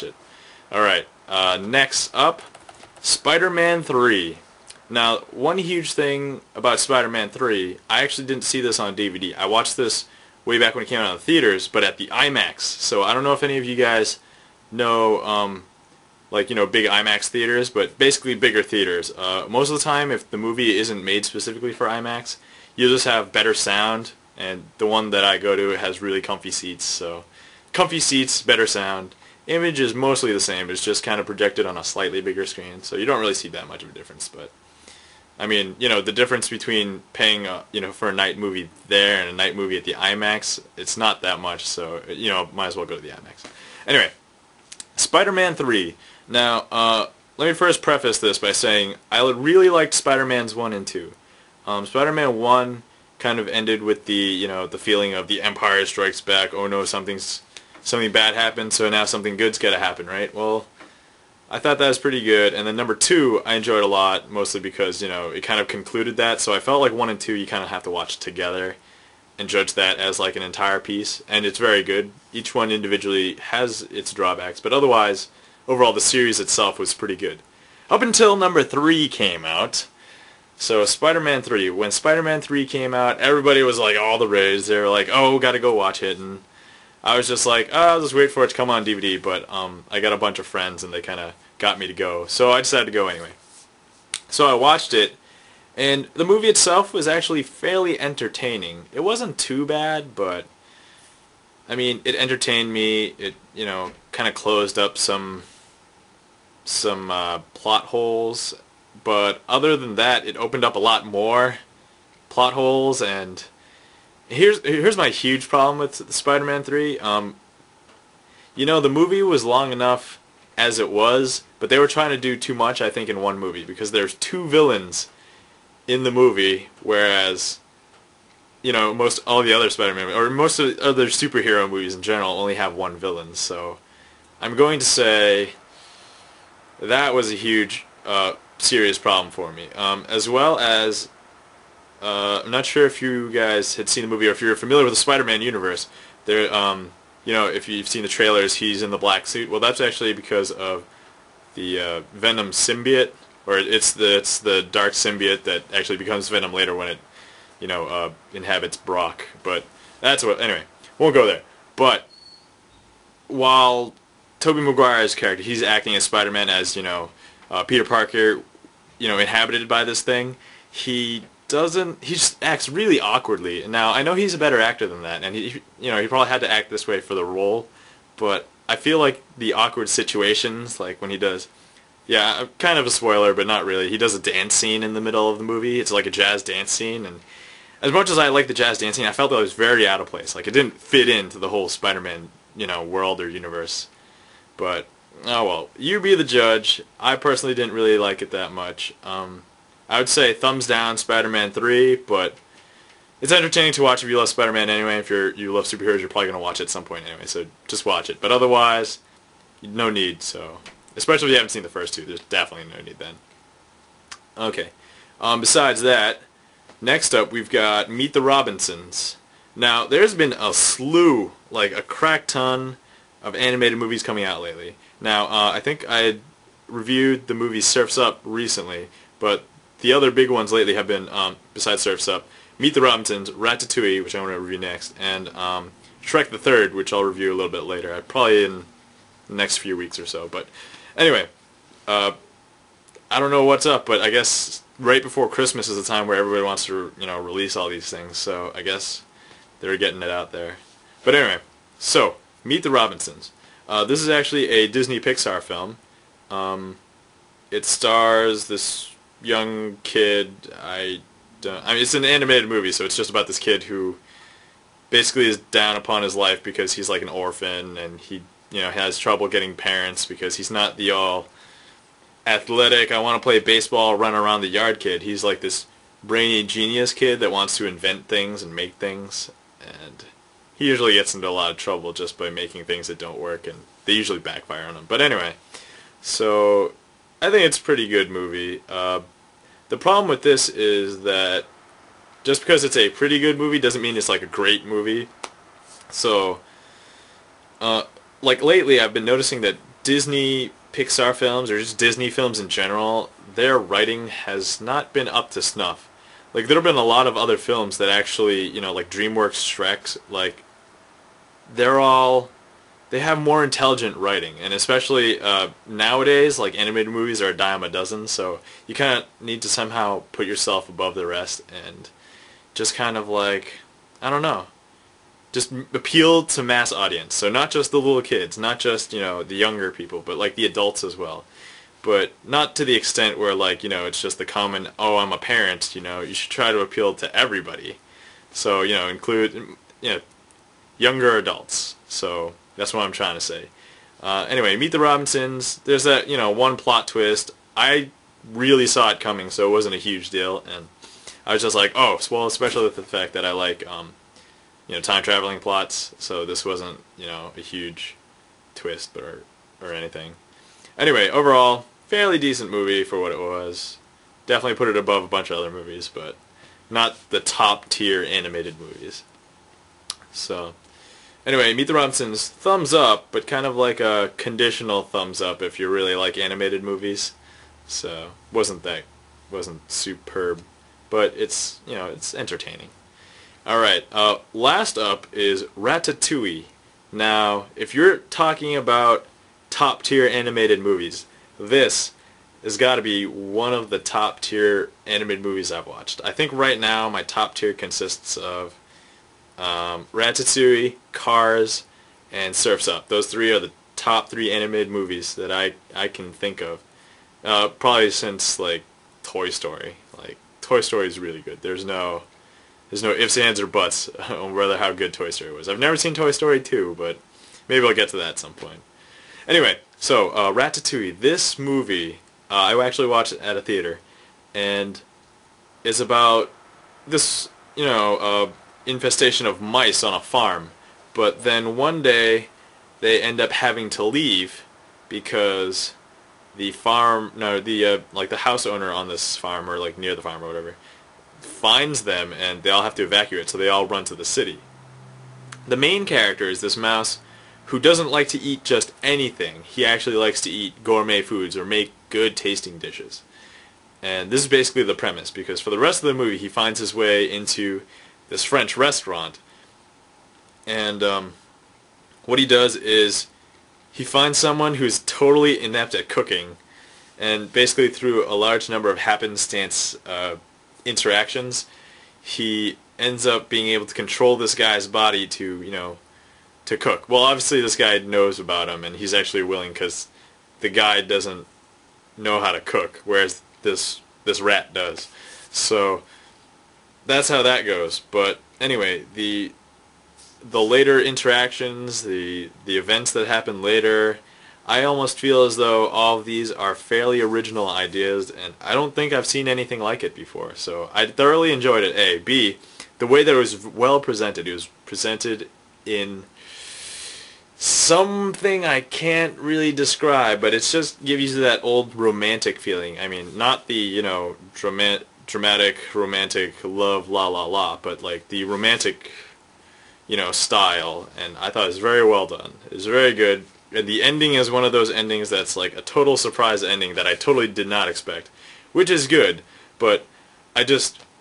it. Alright, next up, Spider-Man 3. Now, one huge thing about Spider-Man 3, I actually didn't see this on DVD. I watched this way back when it came out in the theaters, but at the IMAX. So I don't know if any of you guys know, big IMAX theaters, but basically bigger theaters. Most of the time, if the movie isn't made specifically for IMAX, you'll just have better sound, and the one that I go to has really comfy seats, so comfy seats, better sound. Image is mostly the same, it's just kind of projected on a slightly bigger screen, so you don't really see that much of a difference, but I mean, the difference between paying, for a night movie there and a night movie at the IMAX, it's not that much, so, might as well go to the IMAX. Anyway, Spider-Man 3. Now, let me first preface this by saying I really liked Spider-Man's 1 and 2. Spider-Man 1 kind of ended with the, the feeling of the Empire Strikes Back, oh no, something bad happened, so now something good's gotta happen, right? Well, I thought that was pretty good, and then number 2 I enjoyed a lot, mostly because, it kind of concluded that, so I felt like 1 and 2 you kind of have to watch together and judge that as like an entire piece, and it's very good. Each one individually has its drawbacks, but otherwise, overall the series itself was pretty good. Up until number 3 came out. So Spider-Man 3. When Spider-Man 3 came out, everybody was like all the rage. They were like, oh, gotta go watch it, and I was just like, oh, I'll just wait for it to come on DVD, but I got a bunch of friends and they kind of got me to go, so I decided to go anyway. So I watched it, and the movie itself was actually fairly entertaining. It wasn't too bad, but I mean, it entertained me. It, kind of closed up some plot holes, but other than that, it opened up a lot more plot holes, and here's my huge problem with Spider-Man 3. The movie was long enough as it was, but they were trying to do too much, I think, in one movie, because there's 2 villains in the movie, whereas, most all the other Spider-Man, or most of the other superhero movies in general, only have 1 villain, so I'm going to say that was a huge, serious problem for me. As well as, I'm not sure if you guys had seen the movie, or if you're familiar with the Spider-Man universe. There, if you've seen the trailers, he's in the black suit. Well, that's actually because of the Venom symbiote, or it's the dark symbiote that actually becomes Venom later when it, inhabits Brock. But that's what. Anyway, won't go there. But while Tobey Maguire's character, he's acting as Spider-Man, as Peter Parker, inhabited by this thing, he just acts really awkwardly. Now, I know he's a better actor than that, and he probably had to act this way for the role, but I feel like the awkward situations, like when he does, kind of a spoiler, but not really, he does a dance scene in the middle of the movie. It's like a jazz dance scene, and as much as I like the jazz dance scene, I felt that it was very out of place. Like, it didn't fit into the whole Spider-Man, world or universe. But, oh well, you be the judge. I personally didn't really like it that much. I would say thumbs down Spider-Man 3, but it's entertaining to watch if you love Spider-Man anyway. If you love superheroes, you're probably going to watch it at some point anyway, so just watch it. But otherwise, no need, so. Especially if you haven't seen the first 2, there's definitely no need then. Okay. Besides that, next up we've got Meet the Robinsons. Now, there's been a slew, like a crack ton of animated movies coming out lately. Now, I think I had reviewed the movie Surf's Up recently, but the other big ones lately have been, besides Surf's Up, Meet the Robinsons, Ratatouille, which I'm going to review next, and Shrek the Third, which I'll review a little bit later, probably in the next few weeks or so. But anyway, I don't know what's up, but I guess right before Christmas is the time where everybody wants to, release all these things, so I guess they're getting it out there. But anyway, so, Meet the Robinsons. This is actually a Disney Pixar film. It stars this young kid. I mean, it's an animated movie, so it's just about this kid who basically is down upon his life because he's like an orphan, and he, has trouble getting parents because he's not the all athletic, I want to play baseball, run around the yard kid. He's like this brainy genius kid that wants to invent things and make things, and he usually gets into a lot of trouble just by making things that don't work, and they usually backfire on him. But anyway, so I think it's a pretty good movie. The problem with this is that just because it's a pretty good movie doesn't mean it's like a great movie. So, like lately I've been noticing that Disney Pixar films, or just Disney films in general, their writing has not been up to snuff. Like, there have been a lot of other films that actually, like DreamWorks, Shrek, like, they have more intelligent writing, and especially nowadays, like, animated movies are a dime a dozen, so you kind of need to somehow put yourself above the rest and just kind of like, I don't know, just appeal to mass audience. So not just the little kids, not just, the younger people, but like the adults as well. But not to the extent where, like, it's just the common, oh, I'm a parent, you should try to appeal to everybody. So, include, younger adults. So that's what I'm trying to say. Anyway, Meet the Robinsons, there's that, one plot twist. I really saw it coming, so it wasn't a huge deal, and I was just like, oh, well, especially with the fact that I like, time traveling plots, so this wasn't, a huge twist or anything. Anyway, overall, fairly decent movie for what it was. Definitely put it above a bunch of other movies, but not the top tier animated movies. So, anyway, Meet the Robinsons, thumbs up, but kind of like a conditional thumbs up if you really like animated movies. So, wasn't superb, but it's, it's entertaining. Alright, last up is Ratatouille. Now, if you're talking about top tier animated movies, this has got to be one of the top tier animated movies I've watched. I think right now my top tier consists of Ratatouille, Cars, and Surf's Up. Those three are the top three animated movies that I can think of. Probably since, like, Toy Story. Like, Toy Story is really good. There's no ifs, ands, or buts on whether how good Toy Story was. I've never seen Toy Story 2, but maybe I'll get to that at some point. Anyway, so Ratatouille. This movie, I actually watched it at a theater, and it's about this, infestation of mice on a farm. But then one day, they end up having to leave because the the house owner on this farm, or like near the farm or whatever, finds them, and they all have to evacuate, so they all run to the city. The main character is this mouse who doesn't like to eat just anything. He actually likes to eat gourmet foods or make good tasting dishes. And this is basically the premise, because for the rest of the movie he finds his way into this French restaurant, and what he does is he finds someone who's totally inept at cooking, and basically through a large number of happenstance interactions, he ends up being able to control this guy's body to, to cook. Well, obviously this guy knows about him, and he's actually willing, because the guy doesn't know how to cook, whereas this rat does. So that's how that goes. But anyway, the later interactions, the events that happen later, I almost feel as though all of these are fairly original ideas, and I don't think I've seen anything like it before. So I thoroughly enjoyed it, A. B, the way that it was well presented. It was presented in something I can't really describe, but it's just gives you that old romantic feeling. I mean, not the, dramatic, romantic, love, la la la, but like the romantic, style, and I thought it was very well done. It was very good. And the ending is one of those endings that's like a total surprise ending that I totally did not expect, which is good, but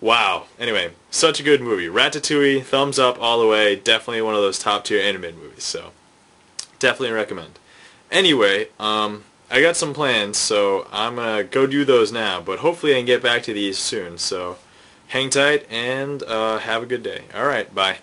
wow. Anyway, such a good movie. Ratatouille, thumbs up all the way, definitely one of those top tier animated movies, so definitely recommend. Anyway, I got some plans, so I'm gonna go do those now, but hopefully I can get back to these soon, so hang tight and have a good day. Alright, bye.